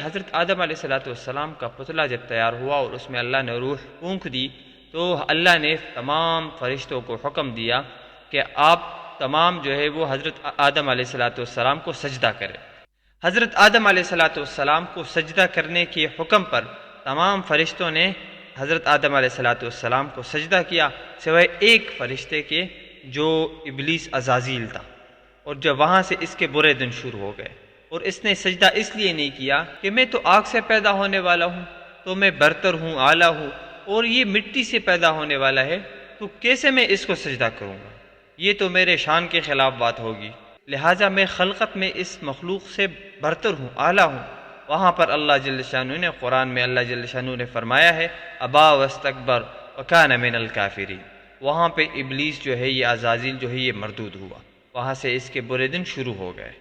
हज़रत आदम अलैहिस्सलाम का पुतला जब तैयार हुआ और उसमें अल्लाह ने रूह फूंक दी, तो अल्लाह ने तमाम फरिश्तों को हुक्म दिया कि आप तमाम जो है वो हज़रत आदम अलैहिस्सलाम को सजदा करें। हज़रत आदम अलैहिस्सलाम को सजदा करने के हुक्म पर तमाम फरिश्तों ने हज़रत आदम अलैहिस्सलाम को सजदा किया, सिवाय एक फरिश्ते के जो इब्लीस अज़ाज़ील था। और जब वहाँ से इसके बुरे दिन शुरू हो गए, और इसने सजदा इसलिए नहीं किया कि मैं तो आग से पैदा होने वाला हूँ, तो मैं बरतर हूँ, आला हूँ, और ये मिट्टी से पैदा होने वाला है, तो कैसे मैं इसको सजदा करूँगा, ये तो मेरे शान के ख़िलाफ़ बात होगी, लिहाजा मैं खलकत में इस मखलूक से बरतर हूँ, आला हूँ। वहाँ पर अल्लाह जल्ल शानू ने कुरान में अल्लाह जल्ल शानू ने फरमाया है, अबा वस्तकबर वकान मिनल काफिरीन। वहाँ पे इब्लीस जो है, ये अज़ाज़ील जो है, ये मरदूद हुआ, वहाँ से इसके बुरे दिन शुरू हो गए।